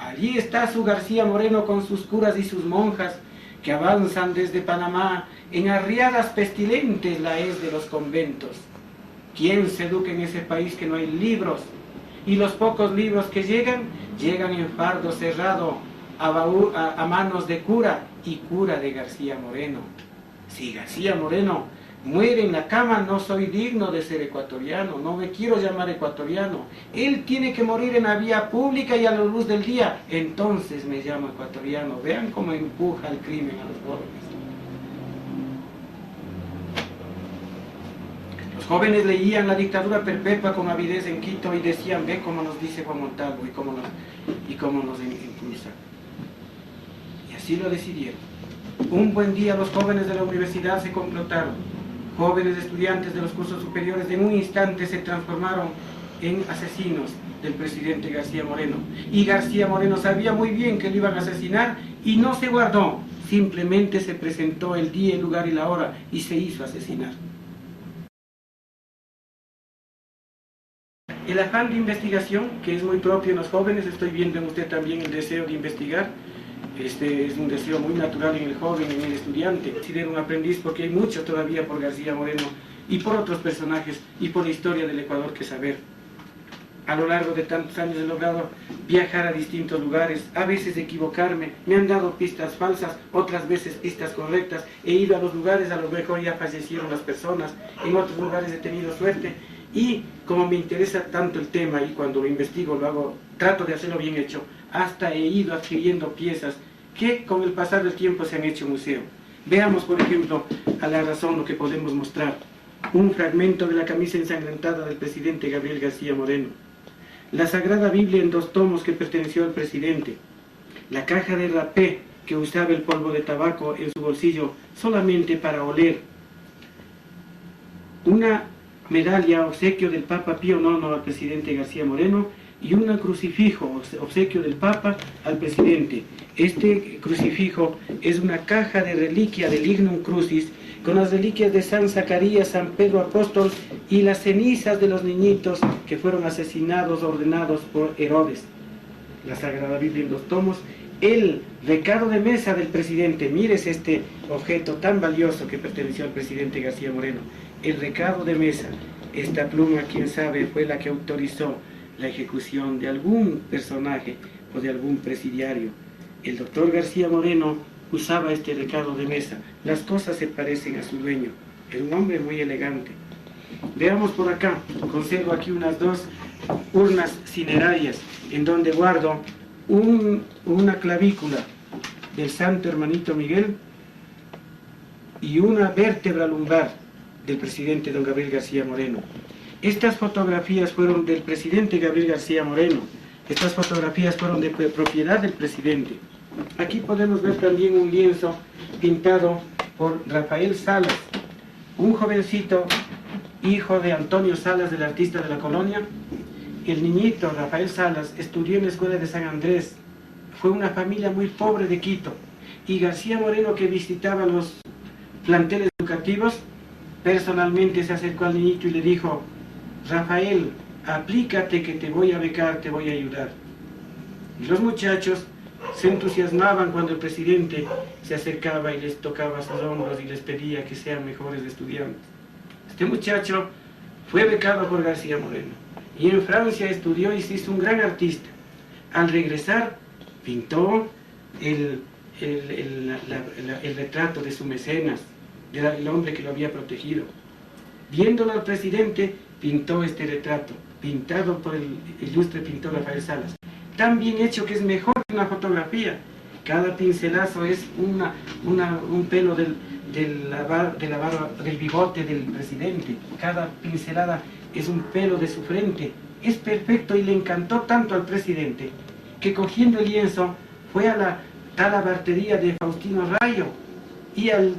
allí está su García Moreno con sus curas y sus monjas, que avanzan desde Panamá en arriadas pestilentes la es de los conventos. ¿Quién se educa en ese país que no hay libros? Y los pocos libros que llegan en fardo cerrado a manos de cura, y cura de García Moreno. Si García Moreno muere en la cama, no soy digno de ser ecuatoriano, no me quiero llamar ecuatoriano. Él tiene que morir en la vía pública y a la luz del día, entonces me llamo ecuatoriano. Vean cómo empuja el crimen a los jóvenes. Los jóvenes leían La dictadura perpetua con avidez en Quito y decían, ve cómo nos dice Juan Montalvo y cómo nos impulsa. Y así lo decidieron. Un buen día los jóvenes de la universidad se complotaron. Jóvenes estudiantes de los cursos superiores en un instante se transformaron en asesinos del presidente García Moreno. Y García Moreno sabía muy bien que lo iban a asesinar y no se guardó. Simplemente se presentó el día, el lugar y la hora y se hizo asesinar. El afán de investigación, que es muy propio en los jóvenes, estoy viendo en usted también el deseo de investigar. Este es un deseo muy natural en el joven, en el estudiante. Considero un aprendiz porque hay mucho todavía por García Moreno y por otros personajes y por la historia del Ecuador que saber. A lo largo de tantos años he logrado viajar a distintos lugares, a veces equivocarme, me han dado pistas falsas, otras veces pistas correctas, he ido a los lugares, a lo mejor ya fallecieron las personas, en otros lugares he tenido suerte, y como me interesa tanto el tema y cuando lo investigo lo hago, trato de hacerlo bien hecho, hasta he ido adquiriendo piezas que con el pasar del tiempo se han hecho museo. Veamos, por ejemplo, a la razón lo que podemos mostrar. Un fragmento de la camisa ensangrentada del presidente Gabriel García Moreno. La Sagrada Biblia en 2 tomos que perteneció al presidente. La caja de rapé que usaba el polvo de tabaco en su bolsillo solamente para oler. Una medalla obsequio del Papa Pío IX al presidente García Moreno y un crucifijo obsequio del Papa al presidente. Este crucifijo es una caja de reliquia del Lignum Crucis con las reliquias de San Zacarías, San Pedro Apóstol y las cenizas de los niñitos que fueron asesinados, ordenados por Herodes. La Sagrada Biblia en 2 tomos, el recado de mesa del presidente. Mires este objeto tan valioso que perteneció al presidente García Moreno. El recado de mesa. Esta pluma, quién sabe, fue la que autorizó la ejecución de algún personaje o de algún presidiario. El doctor García Moreno usaba este recado de mesa. Las cosas se parecen a su dueño. Era un hombre muy elegante. Veamos por acá. Conservo aquí unas 2 urnas cinerarias en donde guardo una clavícula del Santo Hermanito Miguel y una vértebra lumbar del presidente don Gabriel García Moreno. Estas fotografías fueron del presidente Gabriel García Moreno. Estas fotografías fueron de propiedad del presidente. Aquí podemos ver también un lienzo pintado por Rafael Salas, un jovencito, hijo de Antonio Salas, del artista de la colonia. El niñito Rafael Salas estudió en la escuela de San Andrés. Fue una familia muy pobre de Quito. Y García Moreno, que visitaba los planteles educativos, personalmente se acercó al niñito y le dijo: Rafael, aplícate que te voy a becar, te voy a ayudar. Y los muchachos se entusiasmaban cuando el presidente se acercaba y les tocaba sus hombros y les pedía que sean mejores estudiantes. Este muchacho fue becado por García Moreno y en Francia estudió y se hizo un gran artista. Al regresar pintó el retrato de su mecenas, del hombre que lo había protegido. Viéndolo al presidente, pintó este retrato, pintado por el ilustre pintor Rafael Salas. Tan bien hecho que es mejor que una fotografía. Cada pincelazo es un pelo del bigote del presidente. Cada pincelada es un pelo de su frente. Es perfecto y le encantó tanto al presidente que, cogiendo el lienzo, fue a la talabartería de Faustino Rayo y al